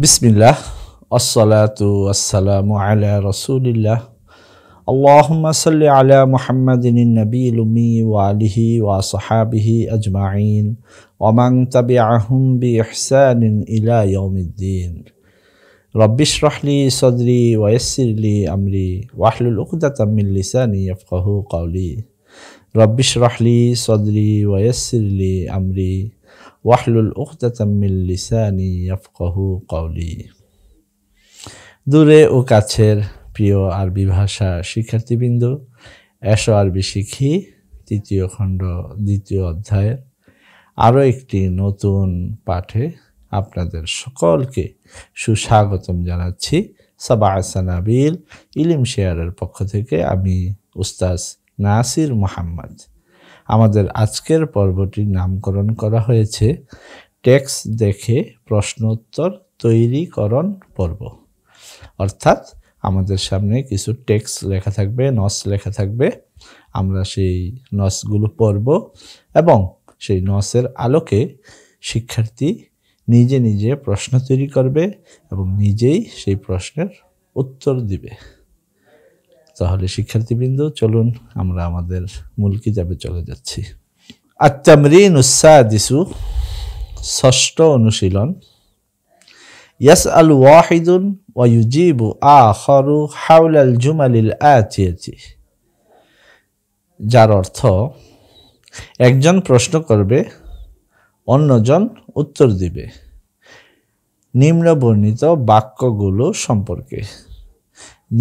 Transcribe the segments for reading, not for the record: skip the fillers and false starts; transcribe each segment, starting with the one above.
বিসমিল্লাহ আসসালাতু ওয়াসসালামু আলা রাসূলিল্লাহ আল্লাহুম্মা সাল্লি আলা মুহাম্মাদিন নবিয়্যিল উম্মি ওয়া আলিহি ওয়া আসহাবিহি আজমাইন ওয়া মান তাবি'আহুম বিইহসানিন ইলা ইয়াউমিদ্দিন রাব্বি ইশরাহ লি সাদরি ওয়া ইয়াসসির লি আমরি ওয়াহলুল উকদাতাম মিন লিসানি ইয়াফকাহু কওলি রাব্বি ইশরাহ লি সাদরি ওয়া ইয়াসসির লি আমরি ওয়াহলুল উকদাতাম মিন লিসানি ইয়াফকাহু কওলি। দূরে ও কাছের প্রিয় আরবি ভাষা শিক্ষার্থীবৃন্দ, এসো আরবি শিখি তৃতীয় খণ্ড দ্বিতীয় অধ্যায়ের আরও একটি নতুন পাঠে আপনাদের সকলকে সুস্বাগতম জানাচ্ছি। সাবা সানাবিল ইলম শেয়ারের পক্ষ থেকে আমি উস্তাজ নাসির মোহাম্মদ। আমাদের আজকের পর্বটির নামকরণ করা হয়েছে টেক্সট দেখে প্রশ্নোত্তর তৈরিকরণ পর্ব। অর্থাৎ আমাদের সামনে কিছু টেক্সট লেখা থাকবে, নস লেখা থাকবে, আমরা সেই নসগুলো পড়ব এবং সেই নসের আলোকে শিক্ষার্থী নিজে নিজে প্রশ্ন তৈরি করবে এবং নিজেই সেই প্রশ্নের উত্তর দিবে। তাহলে শিক্ষার্থীবৃন্দ, চলুন আমরা আমাদের মূল কিতাবে চলে যাচ্ছি। আত-তামরিনুস সাদিসু, ষষ্ঠ অনুশীলন। ইয়াসআলু ওয়াহিদুন ওয়া ইউজিবু আখারু হাওলাল জুমালিল আতিয়াতি, যার অর্থ একজন প্রশ্ন করবে, অন্যজন উত্তর দিবে নিম্নবর্ণিত বাক্যগুলো সম্পর্কে।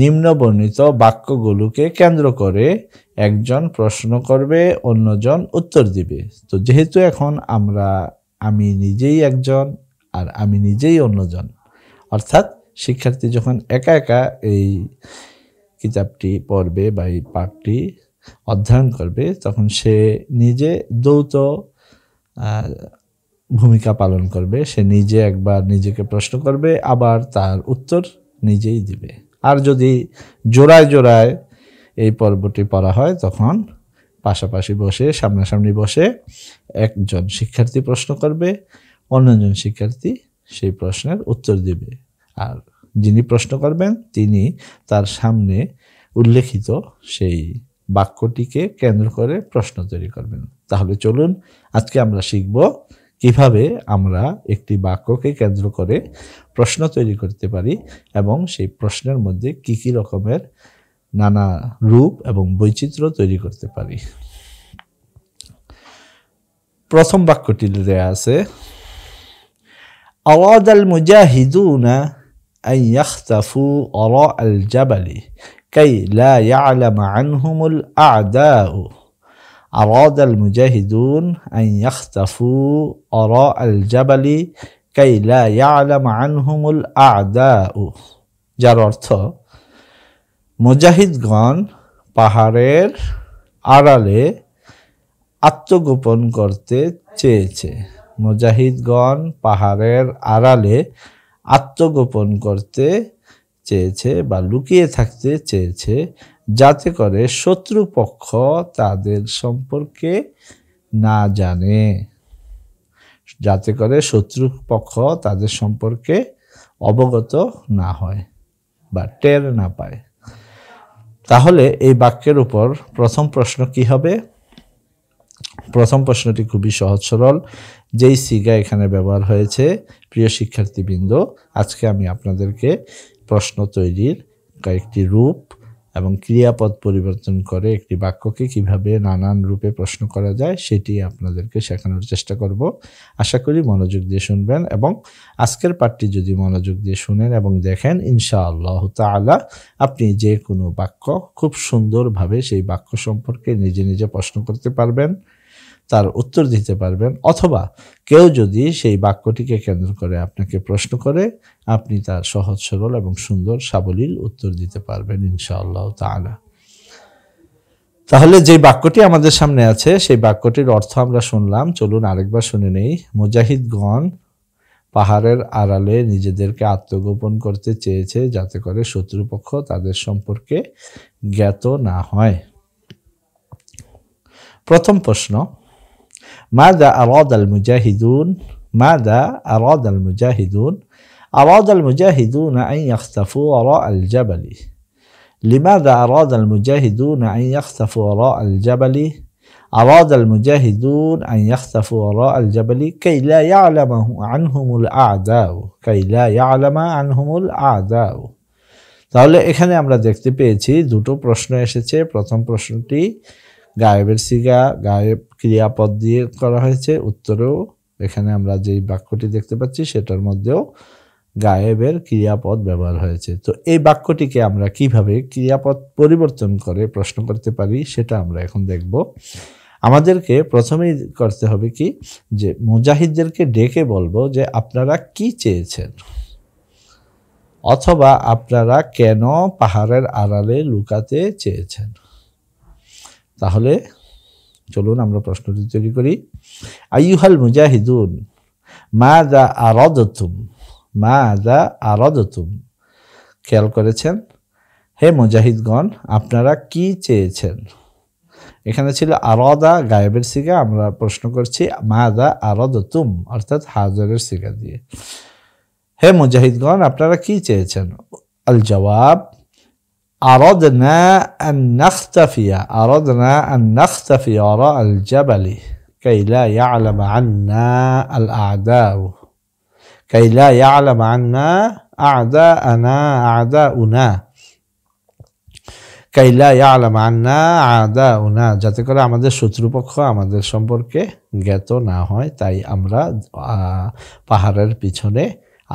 নিম্নবর্ণিত বাক্যগুলোকে কেন্দ্র করে একজন প্রশ্ন করবে, অন্যজন উত্তর দিবে। তো যেহেতু এখন আমি নিজেই একজন আর আমি নিজেই অন্যজন, অর্থাৎ শিক্ষার্থী যখন একা একা এই কিতাবটি পড়বে বা এই পাঠটি অধ্যয়ন করবে, তখন সে নিজে যৌথ ভূমিকা পালন করবে। সে নিজে একবার নিজেকে প্রশ্ন করবে, আবার তার উত্তর নিজেই দিবে। আর যদি জোড়ায় জোড়ায় এই পর্বটি পড়া হয়, তখন পাশাপাশি বসে সামনাসামনি বসে একজন শিক্ষার্থী প্রশ্ন করবে, অন্যজন শিক্ষার্থী সেই প্রশ্নের উত্তর দিবে। আর যিনি প্রশ্ন করবেন তিনি তার সামনে উল্লেখিত সেই বাক্যটিকে কেন্দ্র করে প্রশ্ন তৈরি করবেন। তাহলে চলুন আজকে আমরা শিখব কিভাবে আমরা একটি বাক্যকে কেন্দ্র করে প্রশ্ন তৈরি করতে পারি এবং সেই প্রশ্নের মধ্যে কি কি রকমের নানা রূপ এবং বৈচিত্র্য তৈরি করতে পারি। প্রথম বাক্যটি দেয়া আছে, আরাদাল মুজাহিদুনা আন ইয়াখতাফু ওয়ারাআল জাবালি কাই লা ইয়ালামু আনহুমুল আ'দাউ। আরাদাল মুজাহিদুন আন ইয়াখতাফু ওয়ারাআল জাবালি কাই লা ইয়ালামু আনহুমুল আ'দাউ, যার অর্থ মুজাহিদগণ পাহাড়ের আড়ালে আত্মগোপন করতে চেয়েছে। মুজাহিদগণ পাহাড়ের আড়ালে আত্মগোপন করতে চেয়েছে বা লুকিয়ে থাকতে চেয়েছে, যাতে করে শত্রুপক্ষ তাদের সম্পর্কে না জানে, যাতে করে শত্রুপক্ষ তাদের সম্পর্কে অবগত না হয় বা টের না পায়। তাহলে এই বাক্যের উপর প্রথম প্রশ্ন কি হবে? প্রথম প্রশ্নটি খুবই সহজ সরল। যেই সিগা এখানে ব্যবহার হয়েছে, প্রিয় শিক্ষার্থীবৃন্দ, আজকে আমি আপনাদেরকে প্রশ্ন তৈরির কয়েকটি রূপ এবং ক্রিয়াপদ পরিবর্তন করে একটি বাক্যকে কিভাবে নানান রূপে প্রশ্ন করা যায় সেটি আপনাদেরকে শেখানোর চেষ্টা করব। আশা করি মনোযোগ দিয়ে শুনবেন এবং আজকের পাঠটি যদি মনোযোগ দিয়ে শুনেন এবং দেখেন, ইনশাআল্লাহ তাআলা আপনি যে কোনো বাক্য খুব সুন্দরভাবে সেই বাক্য সম্পর্কে নিজে নিজে প্রশ্ন করতে পারবেন, তার উত্তর দিতে পারবেন, অথবা কেউ যদি সেই বাক্যটিকে কেন্দ্র করে আপনাকে প্রশ্ন করে, আপনি তার সহজ সরল এবং সুন্দর সাবলীল উত্তর দিতে পারবেন ইনশাআল্লাহ তাআলা। তাহলে যে বাক্যটি আমাদের সামনে আছে সেই বাক্যটির অর্থ আমরা শুনলাম, চলুন আরেকবার শুনে নেই। মুজাহিদগণ পাহাড়ের আড়ালে নিজেদেরকে আত্মগোপন করতে চেয়েছে, যাতে করে শত্রুপক্ষ তাদের সম্পর্কে জ্ঞাত না হয়। প্রথম প্রশ্ন, মাযা আরাদাল মুজাহিদুন, মাযা আরাদাল মুজাহিদুন أراد المجاهدون أن يختفوا وراء الجبل لماذا أراد المجاهدون أن يختفوا وراء الجبل أراد المجاهدون أن يختفوا وراء الجبل كي لا يعلم عنهم الأعداء كي لا يعلم عنهم الأعداء তাহলে এখানে আমরা দেখতে পেয়েছি দুটো প্রশ্ন এসেছে। প্রথম প্রশ্নটি গায়েবের সিগা গায়েব ক্রিয়াপদ দিয়ে করা হয়েছে, উত্তরেও এখানে আমরা যেই বাক্যটি দেখতে পাচ্ছি সেটার মধ্যেও গায়েবের ক্রিয়াপদ ব্যবহার হয়েছে। তো এই বাক্যটিকে আমরা কিভাবে ক্রিয়াপদ পরিবর্তন করে প্রশ্ন করতে পারি সেটা আমরা এখন দেখব। আমাদেরকে প্রথমেই করতে হবে কি, যে মুজাহিদদেরকে ডেকে বলবো যে আপনারা কি চেয়েছেন, অথবা আপনারা কেন পাহাড়ের আড়ালে লুকাতে চেয়েছেন। তাহলে চলুন আমরা প্রশ্নটি তৈরি করি। আইয়ুহাল মুজাহিদুন মাযা আরাদতুম, মাযা আরাদতুম, খেয়াল করেছেন, হে মুজাহিদগণ আপনারা কি চেয়েছেন। এখানে ছিল আরাদা গায়েবের সিগা, আমরা প্রশ্ন করছি মাযা আরাদতুম অর্থাৎ হাজরের সিগা দিয়ে। হে মুজাহিদগণ আপনারা কি চেয়েছেন। আল জবাব আরাদনা আন নাখতাফিয়া, আরাদনা আন নাখতাফিয়া ওয়ারা আল জাবালি কাই লা ইয়ালাম আন্না আল আ'দাউ, কাই লা ইয়ালাম আন্না আ'দাআনা আ'দাউনা, কাই লা ইয়ালাম আন্না আ'দাউনা, যাতে করে আমাদের শত্রুপক্ষ আমাদের সম্পর্কে জ্ঞাত না হয়, তাই আমরা পাহাড়ের পিছনে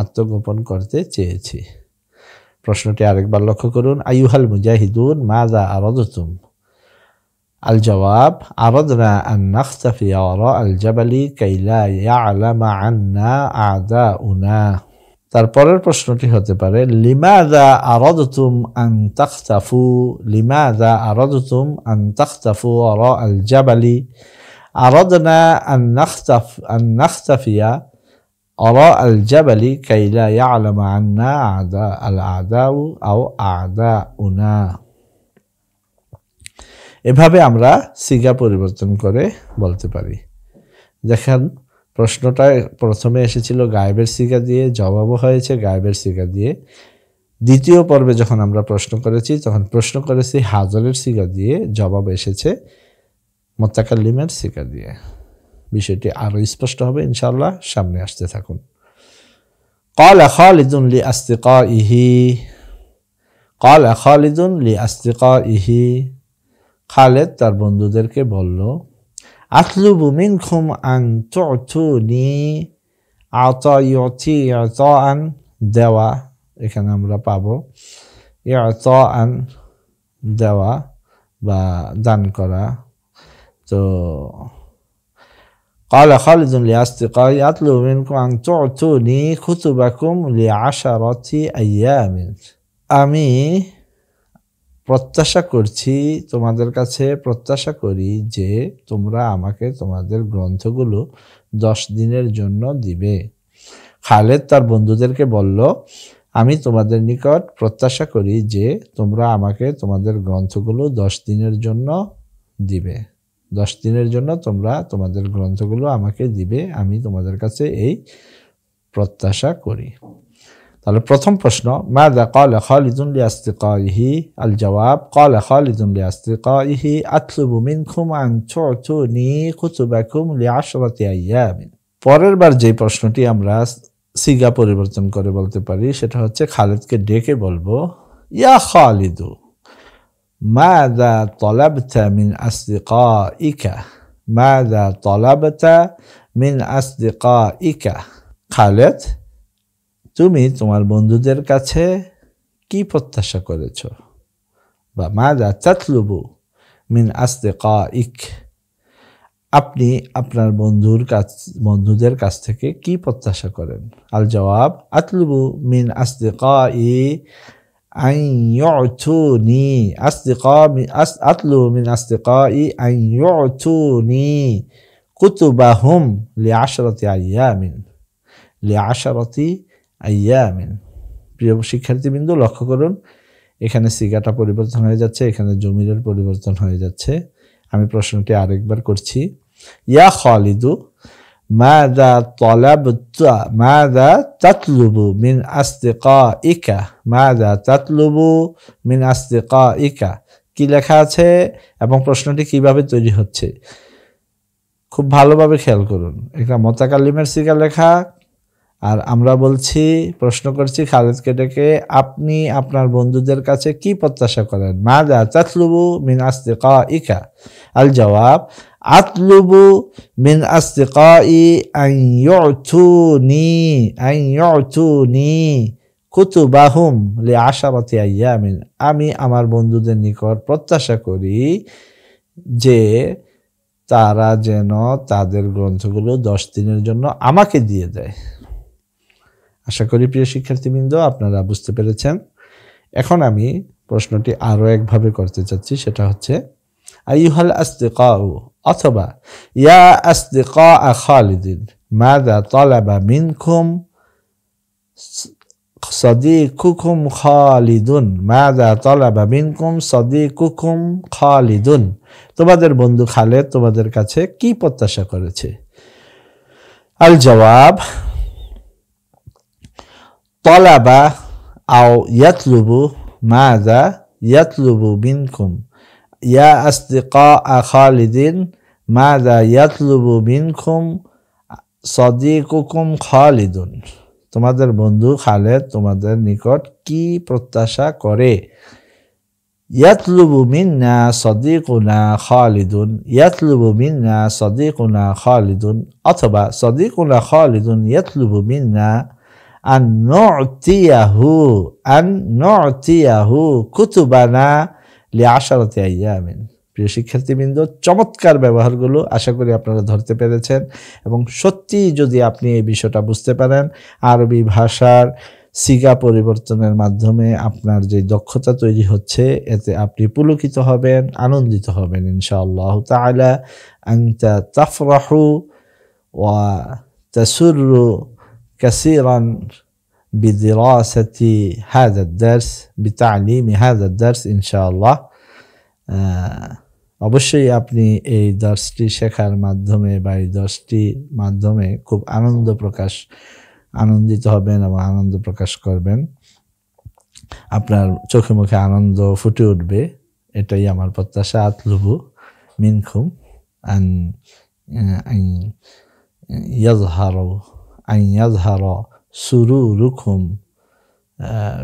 আত্মগোপন করতে চেয়েছি। প্রশ্নটি আরেকবার লক্ষ্য করুন। আইয়ুহাল মুজাহিদুন মাযা আরাদতুম। আল জবাব আরাদনা আন নাখতাফিয়া ওয়ারা আল জাবালি কাই লা ইয়ালামা আন্না আ'দাউনা। তারপরের প্রশ্নটি হতে পারে লিমাযা আরাদতুম আন তাখতাফু, লিমাযা আরাদতুম আন তাখতাফু ওয়ারা আল জাবালি। আরাদনা আন নাখতাফিয়া وراء الجبل كي لا يعلم عنا الأعداء أو أعداؤنا। এভাবে আমরা সিগা পরিবর্তন করে বলতে পারি। দেখেন প্রশ্নটা প্রথমে এসেছিল গায়েবের সিগা দিয়ে, জবাবও হয়েছে গায়েবের সিগা দিয়ে। দ্বিতীয় পর্বে যখন আমরা প্রশ্ন করেছি তখন প্রশ্ন করেছি হাজরের সিগা দিয়ে, জবাব এসেছে মুতাকাল্লিমের সিগা দিয়ে। বিষয়টি আরো স্পষ্ট হবে ইনশাআল্লাহ, সামনে আসতে থাকুন। ক্বালা খালিদুন লিআসতিকাইহি, ক্বালা খালিদুন লিআসতিকাইহি, খালিদ তার বন্ধুদেরকে বলল আতলুবু মিনকুম আন তু'তুনি, আতা ইউতি ইতাআন দেওয়া, এখানে আমরা পাবো ইতাআন দেওয়া বা দান করা। তো قال خالد لأصدقائي أطلب منكم أن تعطوني كتبكم ل10 أيام। আমি প্রত্যাশা করছি, তোমাদের কাছে প্রত্যাশা করি যে তোমরা আমাকে তোমাদের গ্রন্থগুলো 10 দিনের জন্য দিবে। খালেদ তার বন্ধুদেরকে বলল আমি তোমাদের নিকট প্রত্যাশা করি যে তোমরা আমাকে তোমাদের গ্রন্থগুলো 10 দিনের জন্য দিবে, 10 দিনের জন্য তোমরা তোমাদের গ্রন্থগুলো আমাকে দিবে, আমি তোমাদের কাছে এই প্রত্যাশা করি। তাহলে প্রথম প্রশ্ন মাযা ক্বালা খালিদুন লিআসতিকাইহি। আল জবাব ক্বালা খালিদুন লিআসতিকাইহি আতলুবু মিনকুম আন তু'তুনি কুতুবাকুম লি10 আইয়াম। পরের বার যে প্রশ্নটি আমরা সিগা পরিবর্তন করে বলতে পারি সেটা হচ্ছে খালিদকে ডেকে বলবো ইয়া খালিদু মাযা তালাবতা মিন আসদিকাইকা, মাযা তালাবতা মিন আসদিকাইকা। খালিদ তুমি তোমার বন্ধুদের কাছে কি প্রত্যাশা করেছো, বা মাযা তাতলুবু মিন আসদিকাইক, আপনি আপনার বন্ধুদের কাছ থেকে কি প্রত্যাশা করেন। আল জবাব আতলুবু মিন আসদিকাই আন ইউতুনি, আতলুবু মিন আসদিকাই আন ইউতুনি কুতুবাহুম লি10 আইয়ামিন, লি10 আইয়ামিন। প্রিয় শিক্ষার্থীবৃন্দ লক্ষ্য করুন, এখানে সিগাটা পরিবর্তন হয়ে যাচ্ছে, এখানে জমিরের পরিবর্তন হয়ে যাচ্ছে। আমি প্রশ্নটি আরেকবার করছি। ইয়া খালিদু মাযা তালাবতা মাযা তাতলুবু মিন আসদিকাইকা মাযা তাতলুবু মিন আসদিকাইকা কি লেখা আছে এবং প্রশ্নটি কিভাবে তৈরি হচ্ছে খুব ভালোভাবে খেয়াল করুন। এটা মুতাকাল্লিমের সিগা লেখা আর আমরা বলছি প্রশ্ন করছি খালিদকে ডেকে আপনি আপনার বন্ধুদের কাছে কি প্রত্যাশা করেন মাযা তাতলুবু মিন আসদিকাইকা আল জবাব আতলুবু মিন আসদিকাই আন ইউতুনি কুতুবাহুম লিআশারাতি আইয়ামিন আমি আমার বন্ধুদের নিকট প্রত্যাশা করি যে তারা যেন তাদের গ্রন্থগুলো 10 দিনের জন্য আমাকে দিয়ে দেয়। আশা করি প্রিয় শিক্ষার্থীবৃন্দ আপনারা বুঝতে পেরেছেন। এখন আমি প্রশ্নটি আরও একভাবে করতে চাচ্ছি, সেটা হচ্ছে আইয়ুহাল আসদিকাউ অথবা ইয়া আসদিকা খালিদিন মাযা তালাবা মিনকুম সাদিকুকুম খালিদুন মাযা তালাবা মিনকুম সাদিকুকুম খালিদুন তোমাদের বন্ধু খালেদ তোমাদের কাছে কি প্রত্যাশা করেছে। আল জবাব তালাবা আও ইয়াতলুবু মাযা ইয়াতলুবু মিনকুম ইয়া আসদিকা খালিদিন মাযা ইয়াতলুবু মিনকুম সাদিকুকুম খালিদুন তোমাদের বন্ধু খালেদ তোমাদের নিকট কি প্রত্যাশা করে। ইয়াতলুবু মিন্না সাদিকুনা খালিদুন ইয়াতলুবু মিন্না সাদিকুনা খালিদুন অথবা সাদিকুনা খালিদুন ইয়াতলুবু মিন্না আন নু'তিয়াহু কুতুবানা লিআশারাতি আইয়ামিন। প্রিয় শিক্ষার্থীবৃন্দ চমৎকার ব্যবহারগুলো আশা করি আপনারা ধরতে পেরেছেন এবং সত্যি যদি আপনি এই বিষয়টা বুঝতে পারেন আরবি ভাষার সিগা পরিবর্তনের মাধ্যমে আপনার যে দক্ষতা তৈরি হচ্ছে এতে আপনি পুলকিত হবেন, আনন্দিত হবেন ইনশাআল্লাহ তাআলা। আনতা তাফরাহু ওয়া তাসুররু কাসীরান বিদিরাসাতি হাযা আদ-দারস বিতা'লিমি হাযা আদ-দারস ইনশাআল্লাহ। অবশ্যই আপনি এই দার্সটি শেখার মাধ্যমে বা এই দার্সটির মাধ্যমে খুব আনন্দিত হবেন এবং আনন্দ প্রকাশ করবেন, আপনার চোখে মুখে আনন্দ ফুটে উঠবে, এটাই আমার প্রত্যাশা। আতলুবু মিনকুম আন ইয়াযহারা সুরুরুকুম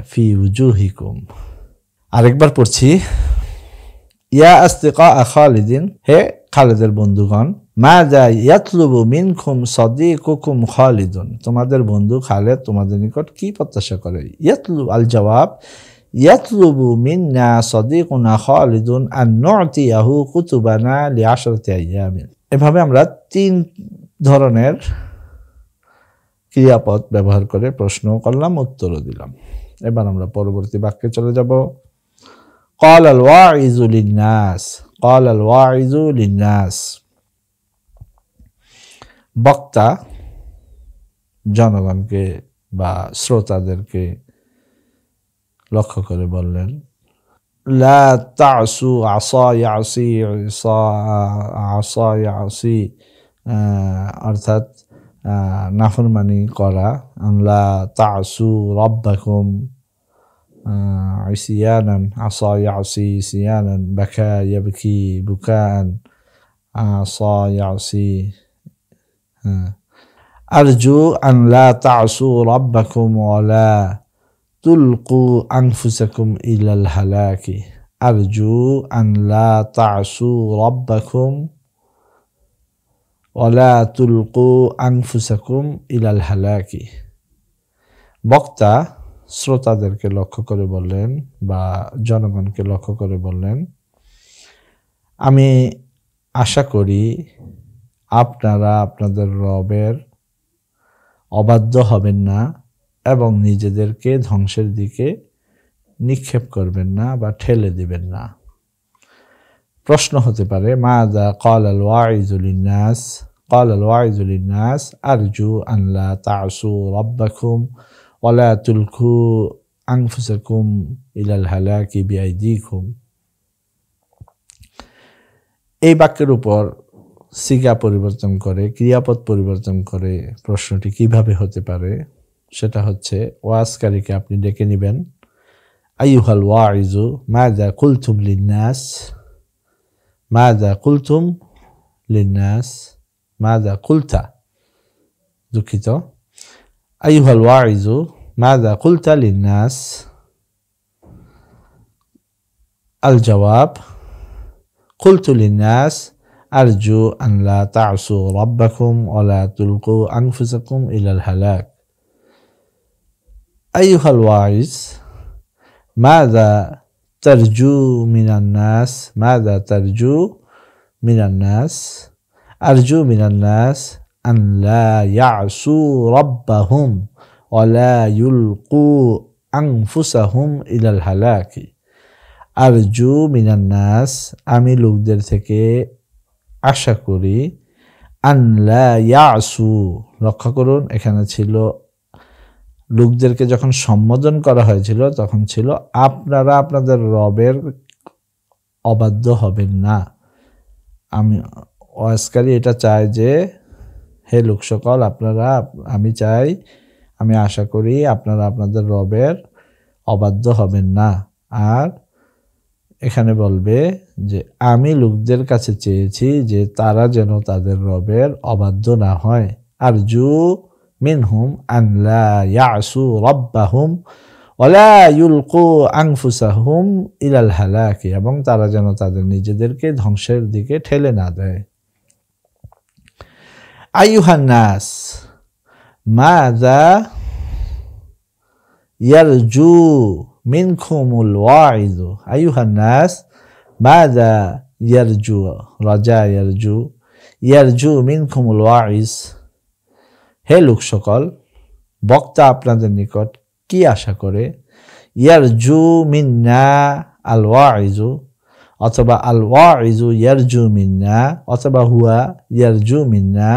ফি উজুহিকুম। আরেকবার পড়ছি, ইয়া আসদিকা খালিদিন হে খালিদের বন্ধুগণ মাযা ইয়াতলুবু মিনকুম সাদিকুকুম খালিদুন তোমাদের বন্ধু খালেদ তোমাদের নিকট কি প্রত্যাশা করে। ইয়াতলু আল জবাব ইয়াতলুবু মিন্না সাদিকুনা খালিদুন আন নু'তিয়াহু কুতুবানা লিআশরাতি আইয়ামিন। এভাবে আমরা 3 ধরনের ক্রিয়াপদ ব্যবহার করে প্রশ্ন করলাম, উত্তরও দিলাম। এবার আমরা পরবর্তী বাক্যে চলে যাব। قال الواعظ للناس বক্তা জনগণকে বা শ্রোতাদেরকে লক্ষ্য করে বললেন, লা তা'সু আসা ইয়াসি অর্থাৎ নাফরমানি করা, লা তা'সু রাব্বাকুম عصيانا عصا يعصي عصيانا بكى يبكي بكاء عصا يعصي. أرجو أن لا تعصوا ربكم ولا تلقوا أنفسكم إلى الهلاك. أرجو أن لا تعصوا ربكم ولا تلقوا أنفسكم إلى الهلاك. বক্তা শ্রোতাদেরকে লক্ষ্য করে বললেন বা জনগণকে লক্ষ্য করে বললেন, আমি আশা করি আপনারা আপনাদের রবের অবাধ্য হবেন না এবং নিজেদেরকে ধ্বংসের দিকে নিক্ষেপ করবেন না বা ঠেলে দিবেন না। প্রশ্ন হতে পারে মাযা ক্বালাল ওয়াইযু লিন-নাস ক্বালাল ওয়াইযু লিন-নাস আরজু আন লা তা'সু রাব্বাকুম ওয়ালা তুলকু আনফুসাকুম ইলাল হালাকি বিআইদিকুম। এই বাক্যের উপর সিগা পরিবর্তন করে, ক্রিয়াপদ পরিবর্তন করে প্রশ্নটি কিভাবে হতে পারে সেটা হচ্ছে ওয়াজকারীকে আপনি ডেকে নেবেন। আইয়ুহাল ওয়াইজু মাযা কুলতুম লিন্নাস, মাযা কুলতুম লিন্নাস, মাযা কুলতা, দুঃখিত, আইয়ুহাল ওয়াইজু মাযা কুলতা লিন্নাস। আল জবাব কুলতু লিন্নাস আরজু আন লা তা'সু রাব্বাকুম ওয়া লা তুলকু আনফুসাকুম ইলাল হালাক। আইয়ুহাল ওয়াইজ মাযা তারজু মিনান নাস, মাযা তারজু মিনান নাস, আরজু মিনান নাস আন লা ইয়া'সু রাব্বাহুম ওয়া লা ইউলকু আনফুসাহুম ইলাল হালাকি। আরজু মিনান নাস, আমি লোকদের থেকে আশা করি, আন লা ইয়া'সু, লক্ষ্য করুন এখানে ছিল লোকদেরকে যখন সম্বোধন করা হয়েছিল তখন ছিল আপনারা আপনাদের রবের অবাধ্য হবেন না। ওয়াজকারী এটা চায় যে হে লোক সকল আপনারা, আমি আশা করি আপনারা আপনাদের রবের অবাধ্য হবেন না। আর এখানে বলবে যে আমি লোকদের কাছে চেয়েছি যে তারা যেন তাদের রবের অবাধ্য না হয়। আরজু মিনহুম আন লা ইয়া'সু রাব্বাহুম ওয়া লা ইউলকু আনফুসাহুম ইলাল হালাকি, এবং তারা যেন তাদের নিজেদেরকে ধ্বংসের দিকে ঠেলে না দেয়। আইয়ুহান নাস মাযা ইয়ারজু মিনকুমুল ওয়াইযু, আইয়ুহান নাস মাযা ইয়ারজু, রাজা ইয়ারজু, ইয়ারজু মিনকুমুল ওয়াইজ, হে লোক সকল বক্তা আপনাদের নিকট কি আশা করে। ইয়ারজু মিন্না আল ওয়াইজু, অথবা আল ওয়াইজু ইয়ারজু মিন্না, অথবা হুয়া ইয়ারজু মিন্না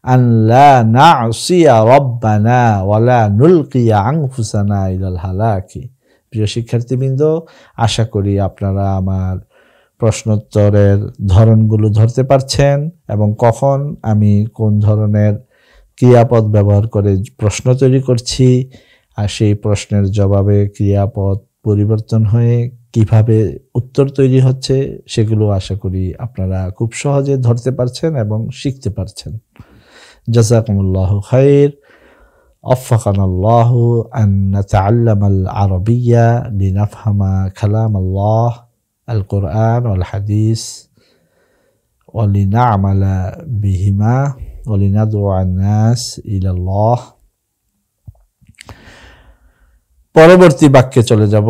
আন লা না'সিয়া রাব্বানা ওয়া লা নুলকিয়া আনফুসানা ইলাল হালাকি। প্রিয় শিক্ষার্থীবৃন্দ, আশা করি আপনারা আমার প্রশ্নোত্তরের ধরনগুলো ধরতে পারছেন এবং কখন আমি কোন ধরনের ক্রিয়াপদ ব্যবহার করে প্রশ্ন তৈরি করছি আর সেই প্রশ্নের জবাবে ক্রিয়াপদ পরিবর্তন হয়ে কিভাবে উত্তর তৈরি হচ্ছে সেগুলো আশা করি আপনারা খুব সহজে ধরতে পারছেন এবং শিখতে পারছেন। জাযাকুমুল্লাহু খাইর। وفقنا الله أن نتعلم العربية لنفهم كلام الله القرآن والحديث ولنعمل بهما ولندعو الناس إلى الله। পরবর্তী বাক্যে চলে যাব।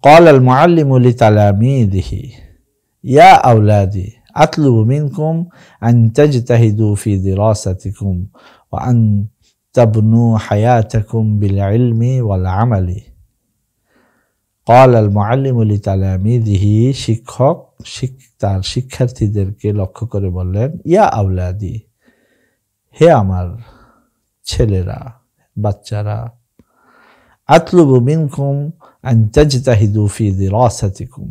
قال المعلم لتلاميذه يا أولادي أطلب منكم أن تجتهدوا في دراستكم وأن تبنوا حياتكم بالعلم والعمل। قال المعلم لتلاميذه, শিক্ষক তার শিক্ষার্থীদেরকে লক্ষ্য করে বললেন, ইয়া আওলাদি, হে আমার ছেলেরা, বাচ্চারা, আতলুবু মিনকুম আন তাজতাহিদু ফি দিরাসাতিকুম,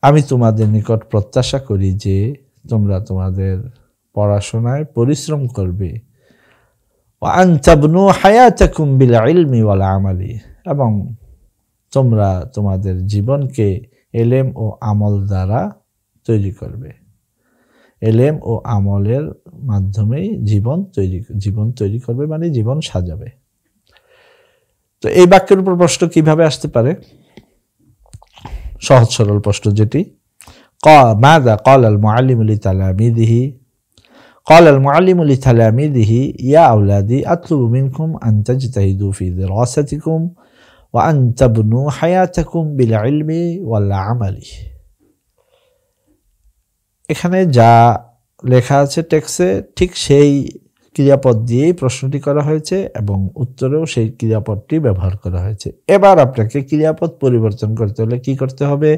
আমি তোমাদের নিকট প্রত্যাশা করি যে তোমরা তোমাদের পড়াশোনায় পরিশ্রম করবে। ওয়া আন তাবনু হায়াতাকুম বিল ইলমি ওয়াল আমালি, এবং তোমরা তোমাদের জীবনকে এলেম ও আমল দ্বারা তৈরি করবে। এলেম ও আমলের মাধ্যমেই জীবন তৈরি করবে, মানে জীবন সাজাবে। তো এই বাক্যের উপর প্রশ্ন কিভাবে আসতে পারে? সহজ সরল প্রশ্ন যেটি, মাযা ক্বালা আল মুআল্লিমু লিতালামিযিহি, ক্বালা আল মুআল্লিমু লিতালামিযিহি ইয়া আওলাদি আতলুবু মিনকুম আন তাজতাহিদু ফি দিরাসাতিকুম ওয়া আন তাবনু হায়াতাকুম বিল ইলমি ওয়াল আমালি। এখানে যা লেখা আছে টেক্সটে ঠিক সেই ক্রিয়াপদ দিয়েই প্রশ্নটি করা হয়েছে এবং উত্তরেও সেই ক্রিয়াপদটি ব্যবহার করা হয়েছে। এবার আপনাকে ক্রিয়াপদ পরিবর্তন করতে হলে কি করতে হবে?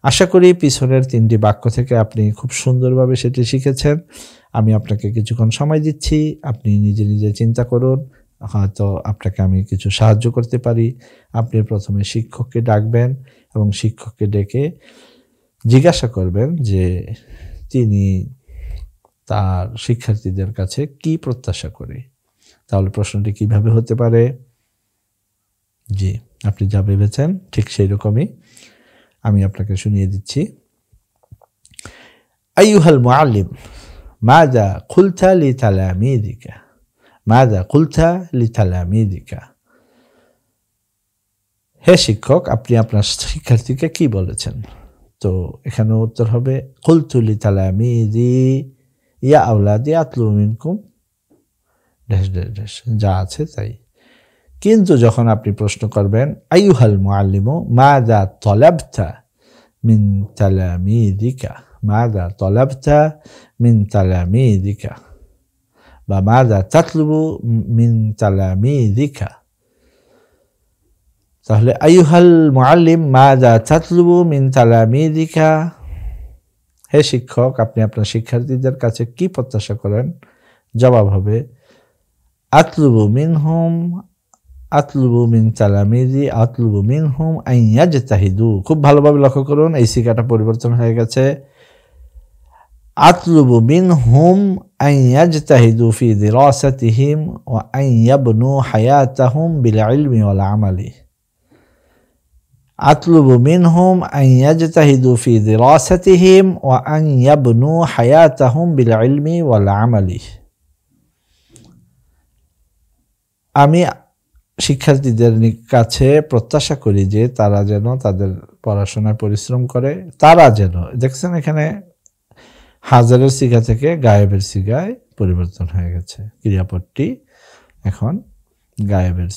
আশা করি পিছনের 3টি বাক্য থেকে আপনি খুব সুন্দরভাবে সেটি শিখেছেন। আমি আপনাকে কিছুক্ষণ সময় দিচ্ছি, আপনি নিজে নিজে চিন্তা করুন, হয়তো আপনাকে আমি কিছু সাহায্য করতে পারি। আপনি প্রথমে শিক্ষককে ডাকবেন এবং শিক্ষককে ডেকে জিজ্ঞাসা করবেন যে তিনি তার শিক্ষার্থীদের কাছে কি প্রত্যাশা করে। তাহলে প্রশ্নটি কিভাবে হতে পারে? জি, আপনি যা ভেবেছেন ঠিক সেই রকমই আমি আপনাকে শুনিয়ে দিচ্ছি। আইয়ুহাল মুআল্লিম মাযা কুলতা লিতালামিযিকা, মাযা কুলতা লিতালামিযিকা। হে শিক্ষক, আপনি আপনার শিক্ষার্থীকে কি বলেছেন? তো এখানে উত্তর হবে কুলতু লিতালামিযি ইয়া আওলাদি আতলু মিনকুম ড্যাশ ড্যাশ ড্যাশ, যা আছে তাই। কিন্তু যখন আপনি প্রশ্ন করবেন আইয়ুহাল মুআল্লিমু মাযা তালাবতা মিন তালামিযিকা, মাযা তালাবতা মিন তালামিযিকা বা মাযা তাতলুবু মিন তালামিযিকা, তাহলে আইয়ুহাল মুআল্লিম মাযা তাতলুবু মিন তালামিযিকা, হে শিক্ষক, আপনি আপনার শিক্ষার্থীদের কাছে কি প্রত্যাশা করেন? জবাব হবে আতলুবু মিনহুম, আতলুবু মিন তালামিজি আতলুবু মিনহুম আন ইয়াজতাহিদু। খুব ভালোভাবে লক্ষ্য করুন, এই সিগাটা পরিবর্তন হয়ে গেছে। আতলুবু মিনহুম আন ইয়াজতাহিদু ফি দিরাসাতিহিম ওয়া আন ইয়াবনু হায়াতাহুম বিল ইলমি ওয়াল আমালি। আতলুবু মিনহুম আন ইয়াজতাহিদু ফি দিরাসাতিহিম ওয়া আন ইয়াবনু হায়াতাহুম বিল ইলমি ওয়াল আমালি। আমি শিক্ষার্থীদের কাছে প্রত্যাশা করি যে তারা যেন তাদের পড়াশোনায় পরিশ্রম করে, তারা যেন, দেখছেন এখানে হাজারের সিগা থেকে গায়েবের সিগায় পরিবর্তন হয়ে গেছে, ক্রিয়াপদটি এখন গায়েবের,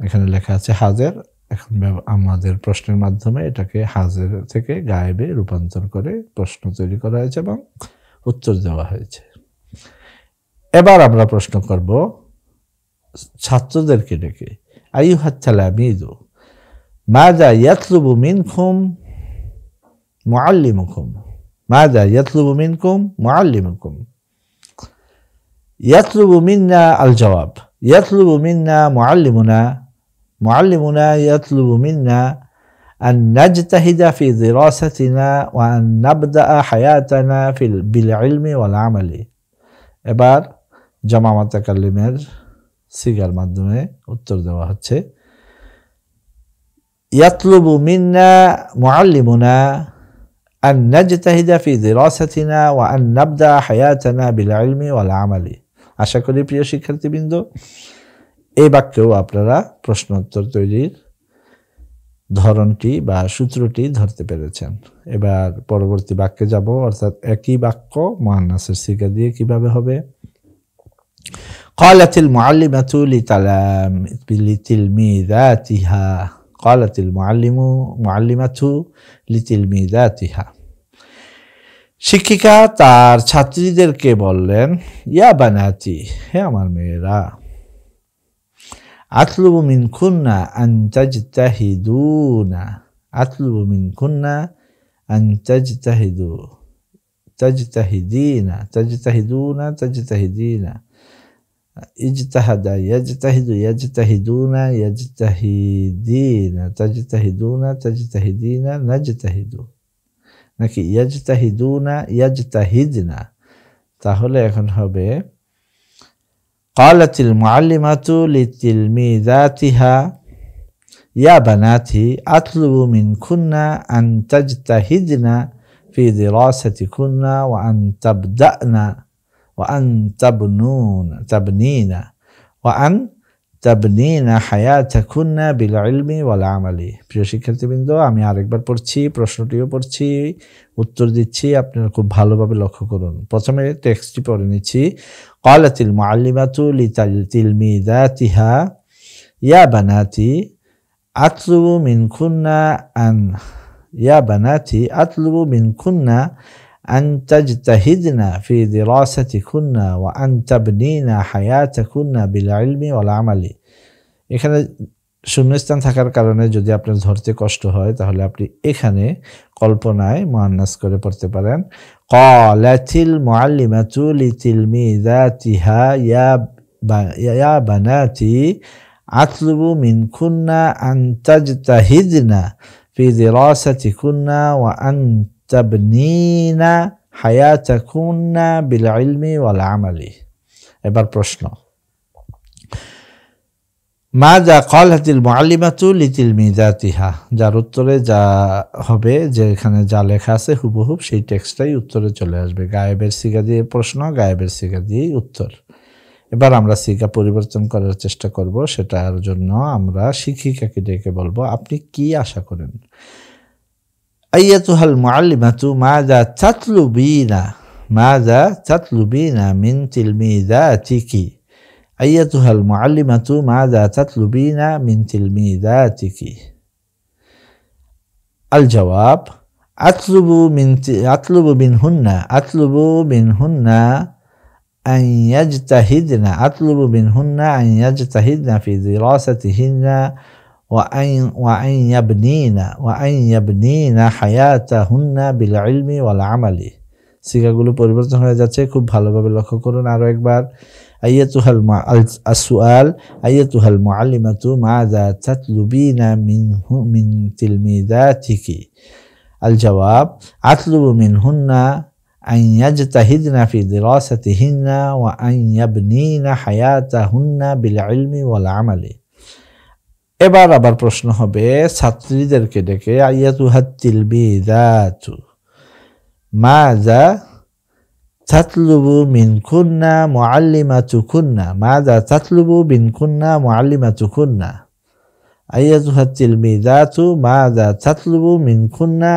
এখানে লেখা আছে হাজার, এখন আমাদের প্রশ্নের মাধ্যমে এটাকে হাজার থেকে গায়েবে রূপান্তর করে প্রশ্ন তৈরি করা হয়েছে এবং উত্তর দেওয়া হয়েছে। এবার আমরা প্রশ্ন করব ছাত্রদেরকে ডেকে, আইয়ুহাত তালামিযু মাযা ইয়াতলুবু মিনকুম মুআল্লিমুকুম, মাযা ইয়াতলুবু মিনকুম মুআল্লিমুকুম। ইয়াতলুবু মিন্না আল জওয়াব, ইয়াতলুবু মিন্না মুআল্লিমুনা, মুআল্লিমুনা ইয়াতলুবু মিন্না আন নাজতাহিদা ফি দিরাসাতিনা ওয়া আন নাবদাআ হায়াতানা বিল ইলমি ওয়াল আমালি। এবার জামা মুতাকাল্লিমের সিগার মাধ্যমে উত্তর দেওয়া হচ্ছে ইয়াতলুবু মিন্না মুআল্লিমুনা আন নাজতাহিদা ফি দিরাসাতিনা ওয়া আন নাবদা হায়াতানা বিল ইলমি ওয়াল আমালি। আশা করি প্রিয় শিক্ষার্থীবৃন্দ এই বাক্যেও আপনারা প্রশ্ন উত্তর তৈরির ধরনটি বা সূত্রটি ধরতে পেরেছেন। এবার পরবর্তী বাক্যে যাব, অর্থাৎ একই বাক্য মুআন্নাসের সিগা দিয়ে কিভাবে হবে। قالت المعلمة لتلميذاتها، قالت معلمة لتلميذاتها। শিক্ষিকা তার ছাত্রীদেরকে বললেন ইয়া বানাতি, হে আমার মেয়েরা, আতলুবু মিনকুন্না আন তাজতাহিদুনা, আতলুবু মিনকুন্না আন তাজতাহিদু, তাজতাহিদিনা, তাজতাহিদুনা, তাজতাহিদিনা, ইজতাহাদা ইয়াজতাহিদু, ইয়াজতাহিদুনা, ইয়াজতাহিদিনা, তাজতাহিদুনা, তাজতাহিদিনা, নাজতাহিদু, নাকি ইয়াজতাহিদুনা ইয়াজতাহিদনা। তাহলে এখন হবে ক্বালাতিল মুআল্লিমাতু লিতিলমিযাতিহা ইয়া বানাতি আতলুবু মিনকুন্না আন তাজতাহিদনা ফি দিরাসাতিকুন্না ওয়া আন তাবদা'না ওয়া আন তাবনিনা ওয়া আন তাবনিনা হায়াতাকুন্না বিল ইলমি ওয়াল আমালি। প্রিয় শিক্ষার্থীবৃন্দ, আমি আরেকবার পড়ছি, প্রশ্নটিও পড়ছি, উত্তর দিচ্ছি, আপনারা খুব ভালোভাবে লক্ষ্য করুন। প্রথমে টেক্সটটি পড়ে নিচ্ছি। ক্বালাতিল মুআল্লিমাতু লিতিলমিযাতিহা ইয়া বানাতি আতলুবু মিনকুন্না আন, ইয়া বানাতি আতলুবু মিনকুন্না আন তাজতাহিদনা ফি দিরাসাতিকুন্না ওয়া আন তাবনিনা হায়াতাকুন্না বিল ইলমি ওয়াল আমালি। এখানে শূন্যস্থান থাকার কারণে যদি আপনার ধরতে কষ্ট হয় তাহলে আপনি এখানে কল্পনায় মুআন্নাস করে পড়তে পারেন। ক্বালাতিল মুআল্লিমাতু লিতিলমিযাতিহা ইয়া বানাতি আতলুবু মিনকুন্না আন তাজতাহিদনা ফি দিরাসাতিকুন্না ওয়া আন তাবনিনা হায়াতাকুন্না বিল ইলমি ওয়াল আমালি। এবার প্রশ্ন, মাযা ক্বালাতিল মুআল্লিমাতু লিতিলমিযাতিহা, যার উত্তরে যা হবে, যে এখানে যা লেখা আছে হুবহু সেই টেক্সটটাই উত্তরে চলে আসবে। গায়েবের সিগা দিয়ে প্রশ্ন, গায়েবের সিগা দিয়েই উত্তর। এবার আমরা সিগা পরিবর্তন করার চেষ্টা করব, সেটার জন্য আমরা শিক্ষিকাকে ডেকে বলবো, আপনি কি আশা করেন? আইয়াতুহাল মুআল্লিমাতু মাযা তাতলুবিনা, মাযা তাতলুবিনা মিন তিলমিযাতিকি। أيتها المعلمة ماذا تطلبين من تلميذاتك؟ الجواب: أطلب منهن أن يجتهدن في دراستهن وأن يبنين حياتهن بالعلم والعمل। সিগাগুলো পরিবর্তন হয়ে যাচ্ছে, খুব ভালোভাবে লক্ষ্য করুন আরো একবার। السؤال: أيتها المعلمة ماذا تطلبين من تلميذاتك؟ الجواب: أطلب منهن أن يجتهدن في دراستهن وأن يبنين حياتهن بالعلم والعمل। এবার আবার প্রশ্ন হবে ছাত্রীদেরকে ডেকে, আইয়াতুহাত তিলমিযাতু মাযা তাতলুবু মিনকুন্না মুআল্লিমাতুকুন্না, মাযা তাতলুবু মিনকুন্না মুআল্লিমাতুকুন্না। আইয়াতুহাত তিলমিযাতু মাযা তাতলুবু মিনকুন্না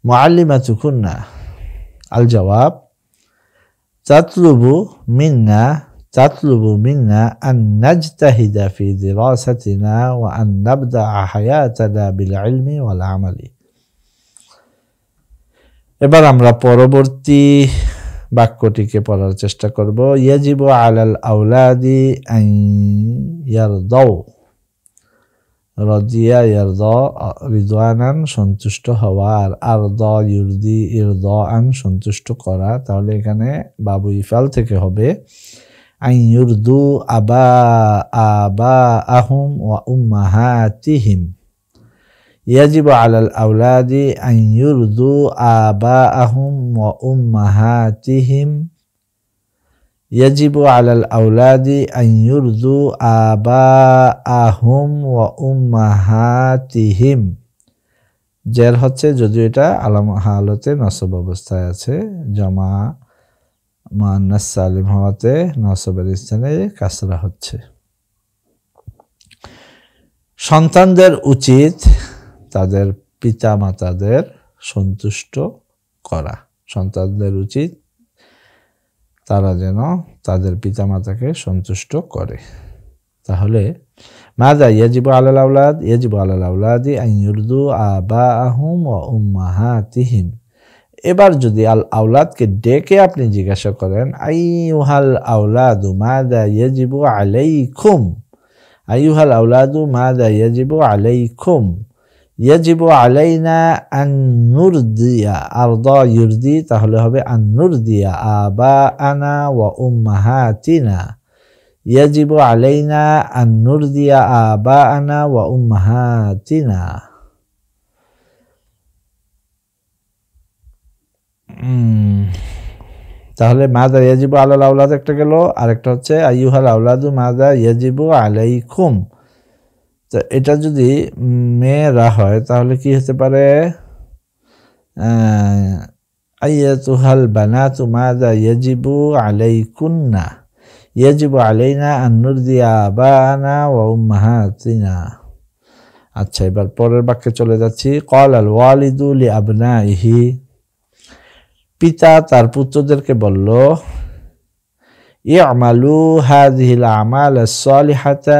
মুআল্লিমাতুকুন্না। আল জবাব: তাতলুবু মিন্না আন নাজতাহিদা ফি দিরাসাতিনা ওয়া আন নাবদা হায়াতানা বিল ইলমি ওয়াল আমালি। এবার আমরা পরবর্তী বাক্যটিকে পড়ার চেষ্টা করব। ইয়াজিবু আলাল আওলাদি আন ইয়ারদাউ, রাদিয়া ইয়ারদা রিদওয়ানান সন্তুষ্ট হওয়া, আর আরদা ইউরদি ইরদাআন সন্তুষ্ট করা। তাহলে এখানে বাবু ইফাল থেকে হবে আন ইউরদু আবাআহুম ওয়া উম্মাহাতিহিম। يجب على الأولاد أن يرضوا آباءهم وأمهاتهم. يجب على الأولاد أن يرضوا آباءهم وأمهاتهم। জের হচ্ছে, যদিও এটা আলাম হালতে নসব অবস্থায় আছে, জমা মুআন্নাস সালিম হওয়াতে নসবের স্থানে কাসরা হচ্ছে। সন্তানদের উচিত তাদের পিতা মাতাদের সন্তুষ্ট করা, সন্তানদের উচিত তারা যেন তাদের পিতা মাতাকে সন্তুষ্ট করে। তাহলে মাযা ইয়াজিবু আলাল আওলাদ, ইয়াজিবু আলাল আওলাদি আন ইউরদু আবাআহুম ওয়া উম্মাহাতিহিম। এবার যদি আল আওলাদকে ডেকে আপনি জিজ্ঞাসা করেন, আইয়ুহাল আওলাদু মাযা ইয়াজিবু আলাইকুম, আইয়ুহাল আওলাদু মাযা ইয়াজিবু আলাইকুম। ইয়াজিবু আলাইনা আন নুরদিয়া, আরদা ইউরদি, তাহলে হবে আন নুরদিয়া আবাআনা ওয়া উম্মাহাতিনা। ইয়াজিবু আলাইনা আন নুরদিয়া আবাআনা ওয়া উম্মাহাতিনা। তাহলে মাযা ইয়াজিবু আলাল আওলাদ একটা গেল, আরেকটা হচ্ছে আইয়ুহাল আওলাদু মাযা ইয়াজিবু আলাইকুম। তো এটা যদি মেয়েরা হয় তাহলে কি হতে পারে? আইয়াতুহাল বানাতু মাযা ইয়াজিবু আলাইকুন্না, ইয়াজিবু আলাইনা আন নুরদিয়া আবানা ওয়া উম্মাহাতিনা। আচ্ছা, এবার পরের বাক্যে চলে যাচ্ছি। ক্বালাল ওয়ালিদু লি আবনাইহি, পিতা তার পুত্রদেরকে বলল, ই'মালু হাযিহিল আমালাস সালিহাতা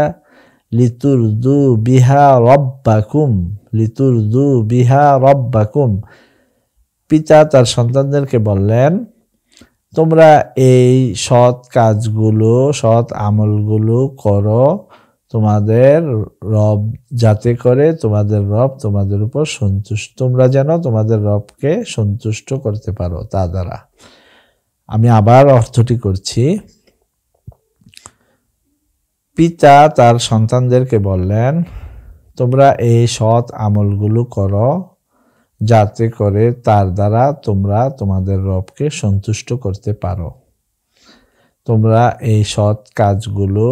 লিতুরদু বিহা রাব্বাকুম, লিতুরদু বিহা রাব্বাকুম। পিতা তার সন্তানদেরকে বললেন, তোমরা এই সৎ কাজগুলো, সৎ আমলগুলো করো তোমাদের রব, যাতে করে তোমাদের রব তোমাদের উপর সন্তুষ্ট, তোমরা যেন তোমাদের রবকে সন্তুষ্ট করতে পারো তা দ্বারা। আমি আবার অর্থটি করছি। পিতা তার সন্তানদেরকে বললেন, তোমরা এই সৎ আমলগুলো করো যাতে করে তার দ্বারা তোমরা তোমাদের রবকে সন্তুষ্ট করতে পারো। তোমরা এই সৎ কাজগুলো,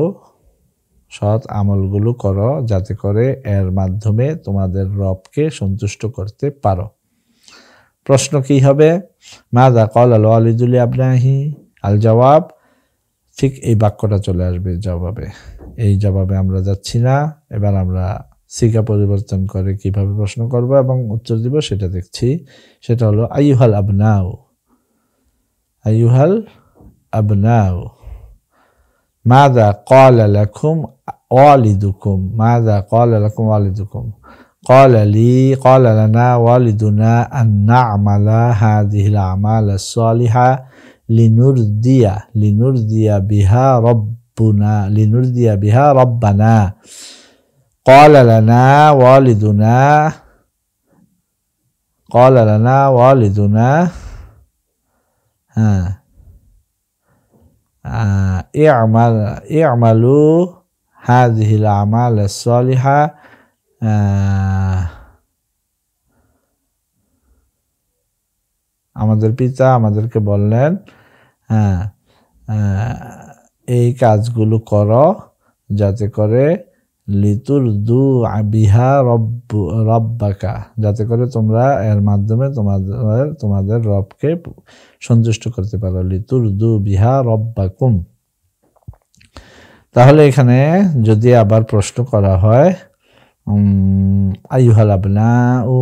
সৎ আমলগুলো করো যাতে করে এর মাধ্যমে তোমাদের রবকে সন্তুষ্ট করতে পারো। প্রশ্ন কি হবে? মাযা ক্বালা আল ওয়ালিদু লি আবনাহি, আল জবাব, ঠিক এই বাক্যটা চলে আসবে জবাবে। এই জবাবে আমরা যাচ্ছি না, এবার আমরা সিগা পরিবর্তন করে কিভাবে প্রশ্ন করব এবং উত্তর দিব সেটা দেখছি। সেটা হলো আইয়ুহাল আবনাউ, আইয়ুহাল আবনাউ মাযা ক্বালা লাকুম ওয়ালিদুকুম, মাযা ক্বালা লাকুম ওয়ালিদুকুম। ক্বালা লানা ওয়ালিদুনা আন না'মালা হাযিহিল আমাল আস-সালিহা লিনুরদিয়া বিহা রাব্বানা। ক্বালা লানা ওয়ালিদুনা i'malu হাযিহিল আমাল আস-সালিহা, আমাদের পিতা আমাদেরকে বললেন এই কাজগুলো করো যাতে করে লিতুরদু বিহা রব্বাকা, যাতে করে তোমরা এর মাধ্যমে তোমাদের রবকে সন্তুষ্ট করতে পারো। লিতুরদু বিহা রব্বাকুম। তাহলে এখানে যদি আবার প্রশ্ন করা হয় আইয়ুহাল আবনাউ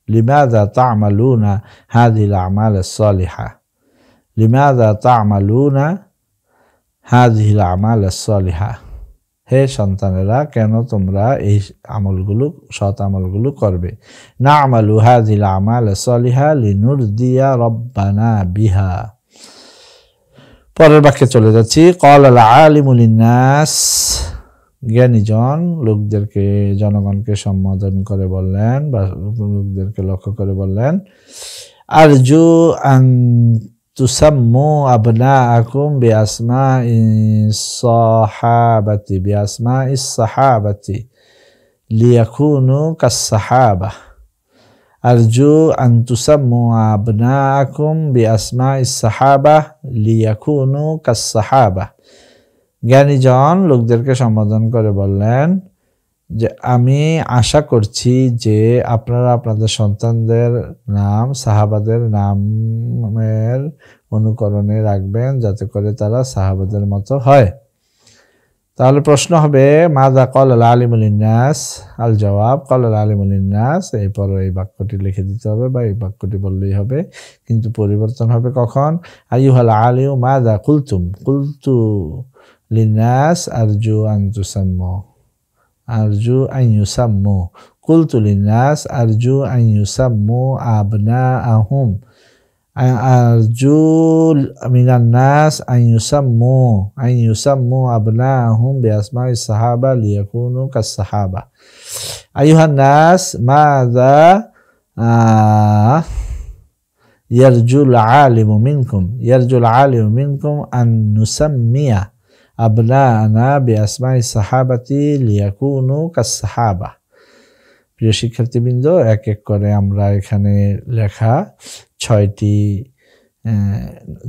লিমাযা তা'মালুনা হাযিহিল আমাল আস-সালিহা, লিমাযা তা'মালুনা হাযিহিল আমাল আস-সালিহা, হে সন্তানেরা কেন তোমরা এই আমলগুলো, সৎ আমলগুলো করবে। না'মালু হাযিহিল আমাল আস-সালিহা লিনুরদিয়া রাব্বানা বিহা। পরের বাক্যে চলে যাচ্ছি। ক্বালাল আলিমু লিন-নাস, জ্ঞানীজন লোকদেরকে, জনগণকে সম্বোধন করে বললেন বা লোকদেরকে লক্ষ্য করে বললেন, আরজু আন তুসাম্মু আবনাআকুম বিআসমাইস সাহাবাতি লিয়াকুনু কাস-সাহাবা। আরজু আন তুসাম্মু আবনাআকুম বিআসমাইস সাহাবা লিয়াকুনু কাস-সাহাবা। জ্ঞানীজন লোকদেরকে সম্বোধন করে বললেন যে আমি আশা করছি যে আপনারা আপনাদের সন্তানদের নাম সাহাবাদের নামের অনুকরণে রাখবেন যাতে করে তারা সাহাবাদের মতো হয়। তাহলে প্রশ্ন হবে মাযা ক্বালাল আলিমু লিন-নাস, আল জবাব ক্বালাল আলিমু লিন-নাস। এরপর এই বাক্যটি লিখে দিতে হবে বা এই বাক্যটি বললেই হবে, কিন্তু পরিবর্তন হবে কখন? আইয়ুহাল আলিমু মাযা কুলতুম, কুলতু লিন-নাস আরজু আন তুসাম্মু, আরজু আন ইউসাম্মু, কুলতু লিন-নাস আরজু আন ইউসাম্মু আবনাআহুম, আরজু মিনান নাস আন ইউসাম্মু আবনাআহুম বিআসমাইস সাহাবা লিয়াকুনু কাস-সাহাবা। আইয়ুহান নাস মাযা ইয়ারজুল আলিমু মিনকুম আন নুসাম্মিয়া আবনাআনা বিআসমাইস সাহাবাতি লিয়াকুনু কাস-সাহাবা। প্রিয় শিক্ষার্থীবৃন্দ, এক এক করে আমরা এখানে লেখা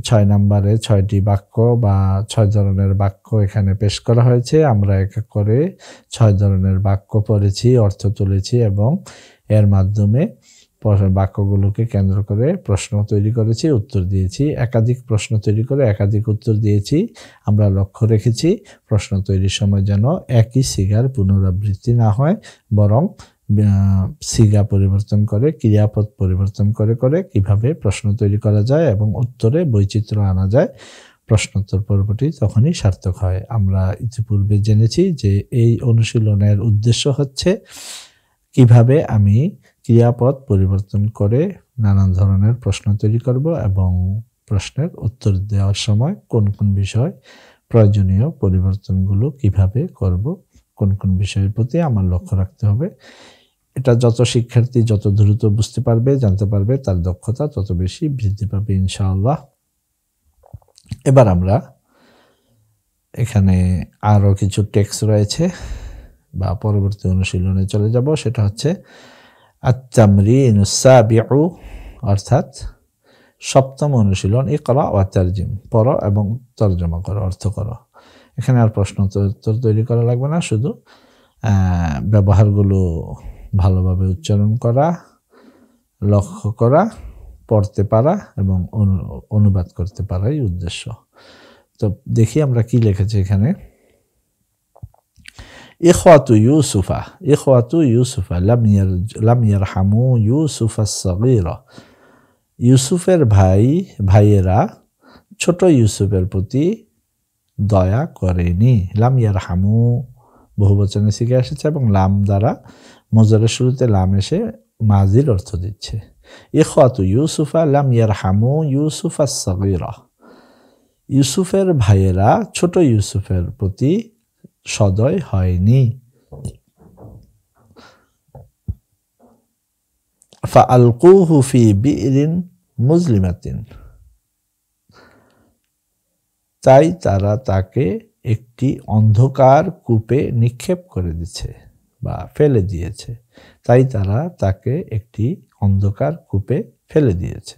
6 নম্বরে 6টি বাক্য বা 6 ধরনের বাক্য এখানে পেশ করা হয়েছে। আমরা এক এক করে 6 ধরনের বাক্য পড়েছি, অর্থ তুলেছি এবং এর মাধ্যমে বাক্যগুলোকে কেন্দ্র করে প্রশ্ন তৈরি করেছি, উত্তর দিয়েছি। একাধিক প্রশ্ন তৈরি করে একাধিক উত্তর দিয়েছি। আমরা লক্ষ্য রেখেছি প্রশ্ন তৈরির সময় যেন একই সিগার পুনরাবৃত্তি না হয়, বরং সিগা পরিবর্তন করে, ক্রিয়াপদ পরিবর্তন করে করে কিভাবে প্রশ্ন তৈরি করা যায় এবং উত্তরে বৈচিত্র্য আনা যায়, প্রশ্নোত্তর পর্বটি তখনই সার্থক হয়। আমরা ইতিপূর্বে জেনেছি যে এই অনুশীলনের উদ্দেশ্য হচ্ছে কিভাবে আমি ক্রিয়াপদ পরিবর্তন করে নানান ধরনের প্রশ্ন তৈরি করব এবং প্রশ্নের উত্তর দেওয়ার সময় কোন কোন বিষয় প্রয়োজনীয় পরিবর্তনগুলো কিভাবে করব, কোন কোন বিষয়ের প্রতি আমার লক্ষ্য রাখতে হবে। এটা যত শিক্ষার্থী যত দ্রুত বুঝতে পারবে, জানতে পারবে, তার দক্ষতা তত বেশি বৃদ্ধি পাবে ইনশাআল্লাহ। এবার আমরা এখানে আরও কিছু টেক্সট রয়েছে বা পরবর্তী অনুশীলনে চলে যাব। সেটা হচ্ছে আত-তামরিনুস সাবিউ, অর্থাৎ সপ্তম অনুশীলন, ইকরা ওয়া তারজিম, পড়ো এবং তর্জমা করো, অর্থ করো। এখানে আর প্রশ্ন উত্তর তৈরি করা লাগবে না, শুধু ব্যবহারগুলো ভালোভাবে উচ্চারণ করা, লক্ষ্য করা, পড়তে পারা এবং অনুবাদ করতে পারাই উদ্দেশ্য। তো দেখি আমরা কি লিখেছি এখানে। ইখওয়াতু ইউসুফা লাম ইয়ারহামু ইউসুফা আস-সাগীরা, ইউসুফের ভাইয়েরা ছোট ইউসুফের প্রতি দয়া করেনি। লাম ইয়ারহামু বহুবচনে শিখে এসেছে এবং লাম দ্বারা মজরের শুরুতে লাম এসে মাজির অর্থ দিচ্ছে। ইখওয়াতু ইউসুফা লাম ইয়ারহামু ইউসুফা আস-সাগীরা, ইউসুফের ভাইয়েরা ছোট ইউসুফের প্রতি সদয় হয়নি। ফাআলকুহু ফি বি'রিন মুজলিমাতিন, তাই তারা তাকে একটি অন্ধকার কূপে নিক্ষেপ করে দিয়েছে বা ফেলে দিয়েছে। তাই তারা তাকে একটি অন্ধকার কূপে ফেলে দিয়েছে।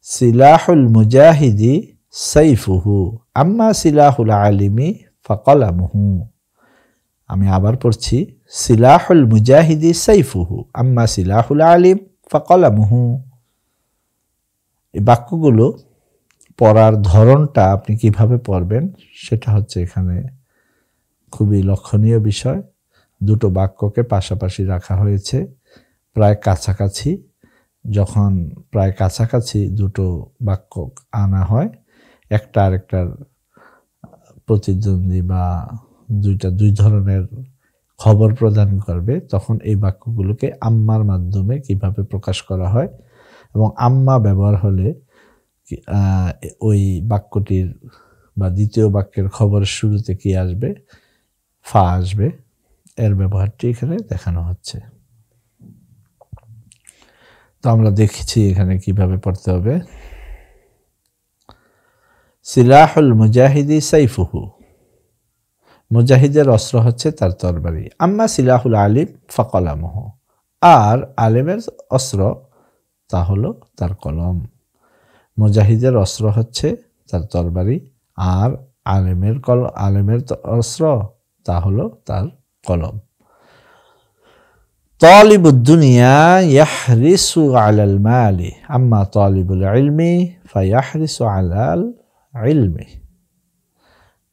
সিলাহুল মুজাহিদি সাইফুহু আম্মা সিলাহুল আলিমি ফাকালামুহু, আমি আবার পড়ছি। সিলাহুল মুজাহিদি সাইফুহু আম্মা সিলাহুল আলিম ফাকালামুহু। এই বাক্যগুলো পড়ার ধরনটা আপনি কিভাবে পড়বেন সেটা হচ্ছে এখানে খুবই লক্ষণীয় বিষয়। দুটো বাক্যকে পাশাপাশি রাখা হয়েছে, প্রায় কাছাকাছি। যখন প্রায় কাছাকাছি দুটো বাক্য আনা হয়, একটা আরেকটার প্রতিদ্বন্দ্বী বা দুই ধরনের খবর প্রদান করবে, তখন এই বাক্যগুলোকে আম্মার মাধ্যমে কিভাবে প্রকাশ করা হয় এবং আম্মা ব্যবহার হলে ওই বাক্যটির বা দ্বিতীয় বাক্যের খবরের শুরুতে কি আসবে, ফা আসবে, এর ব্যবহারটি এখানে দেখানো হচ্ছে। তো আমরা দেখেছি এখানে কিভাবে পড়তে হবে। সিলাহুল মুজাহিদি সাইফুহু, মুজাহিদের অস্ত্র হচ্ছে তার তরবারি। আম্মা সিলাহুল আলিম ফাকালামুহু, আর আলিমের অস্ত্র তা হলো তার কলম। মুজাহিদের অস্ত্র হচ্ছে তার তরবারি, আর আলেমের অস্ত্র তা হলো তার কলম। তালিবুদ দুনিয়া ইয়াহরিসু আলাল মালি আম্মা তালিবুল ইলমি ফায়াহরিসু আলাল ইলমি,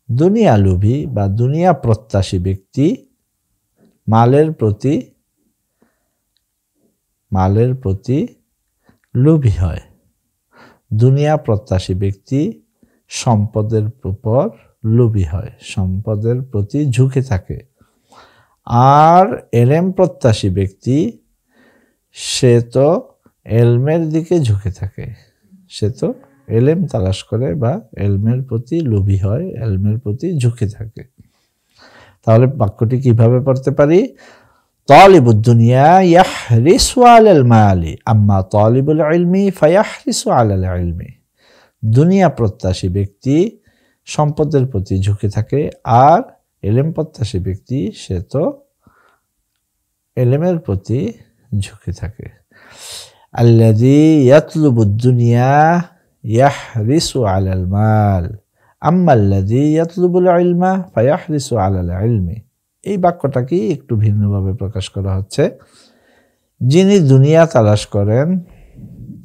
দুনিয়া লোভী বা দুনিয়া প্রত্যাশী ব্যক্তি মালের প্রতি লোভী হয়। দুনিয়া প্রত্যাশী ব্যক্তি সম্পদের উপর লোভী হয়, সম্পদের প্রতি ঝুঁকে থাকে। আর এলেম প্রত্যাশী ব্যক্তি সে তো এলমের দিকে ঝুঁকে থাকে, সে তো এলেম তালাশ করে বা এলমের প্রতি লোভী হয়, এলমের প্রতি ঝুঁকে থাকে। তাহলে বাক্যটি কিভাবে পড়তে পারি? তালিবুদ দুনিয়া ইয়াহরিসু আলাল মালি আম্মা তালিবুল ইলমি ফায়াহরিসু আলাল ইলমি, দুনিয়া প্রত্যাশী ব্যক্তি সম্পদের প্রতি ঝুঁকে থাকে, আর এলেম প্রত্যাশী ব্যক্তি সে তো এলেমের প্রতি ঝুঁকে থাকে। আল্লাযী ইয়াতলুবুদ দুনিয়া ইয়াহরিসু আলাল মাল আম্মা আল্লাযী ইয়াতলুবুল ইলমা ফায়াহরিসু আলাল ইলমি, এই বাক্যটাকে একটু ভিন্নভাবে প্রকাশ করা হচ্ছে। যিনি দুনিয়া তালাশ করেন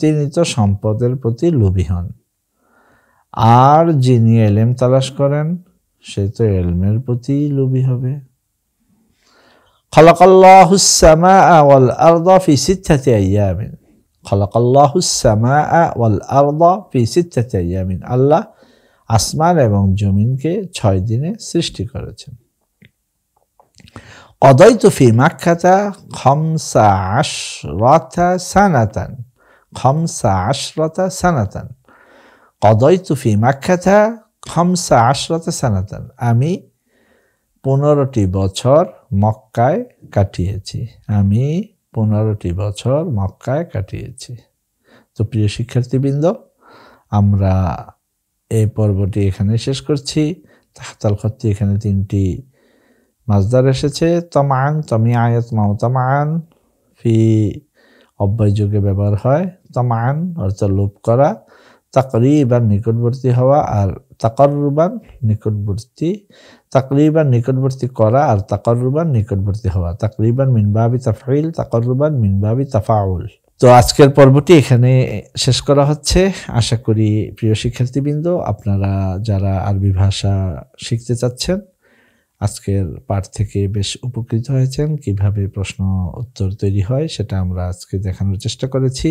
তিনি তো সম্পদের প্রতি লোভী হন, আর যিনি এলেম তালাশ করেন সে তো এলমের প্রতি লোভী হবে। খালাকাল্লাহুস সামাআ ওয়াল আরদা ফি সিত্তাতি আইয়ামিন, খালাকাল্লাহুস সামাআ ওয়াল আরদা ফি সিত্তাতি আইয়ামিন, আল্লাহ আসমান এবং জমিনকে 6 দিনে সৃষ্টি করেছেন। قضيت في مكة 15 سنة 15 سنة قضيت في مكة 15 سنة, আমি 15টি বছর মক্কায় কাটিয়েছি, আমি 15টি বছর মক্কায় কাটিয়েছি। তো প্রিয় শিক্ষার্থীবৃন্দ, আমরা এই পর্বটি এখানে শেষ করছি। তাহতাল খত্তি এখানে 3টি মাজদার এসেছে। তামান, তামিয়া, ইয়াতমাউ তামান ফি অব্যয় যুগে ব্যবহার হয়। তামান অর্থাৎ লোভ করা, তাকরিবান নিকটবর্তী হওয়া, আর তাকাররুবান নিকটবর্তী, তাকরিবান নিকটবর্তী করা, আর তাকাররুবান নিকটবর্তী হওয়া। তাকরিবান মিন বাবি তাফঈল, তাকাররুবান মিন বাবি তাফাউল। তো আজকের পর্বটি এখানে শেষ করা হচ্ছে। আশা করি প্রিয় শিক্ষার্থীবৃন্দ, আপনারা যারা আরবি ভাষা শিখতে চাচ্ছেন আজকের পাঠ থেকে বেশ উপকৃত হয়েছেন। কিভাবে প্রশ্ন উত্তর তৈরি হয় সেটা আমরা আজকে দেখানোর চেষ্টা করেছি।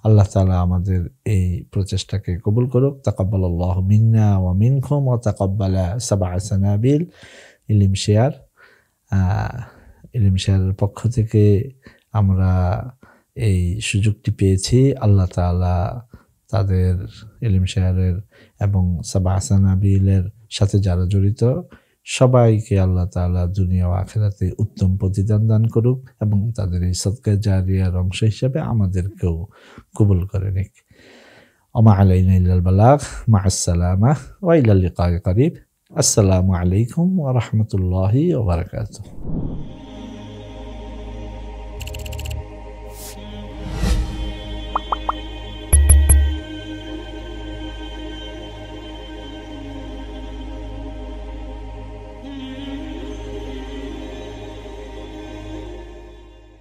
আল্লাহ তাআলা আমাদের এই প্রচেষ্টাকে কবুল করুক। তাকাব্বালাল্লাহু মিন্না ওয়া মিনকুম ওয়া তাকাব্বালা সাবআ সানাবিল ইলম শেয়ার। ইলম শেয়ারের পক্ষ থেকে আমরা এই সুযোগটি পেয়েছি। আল্লাহ তাআলা তাদের ইলম শেয়ারের এবং সাবআ সানাবিলের সাথে যারা জড়িত সবাইকে আল্লাহ তাআলা দুনিয়া ও আখিরাতে উত্তম প্রতিদান দান করুক এবং তাদের এই সদকা জারিয়ার অংশ হিসেবে আমাদেরকেও কবুল করে নিক। ওমা আলাইনা ইল্লাল বালাগ, মা'আস সালামা ওয়া ইলা লিকাই করিব। আসসালামু আলাইকুম ওয়া রাহমাতুল্লাহি ওয়া বারাকাতুহু।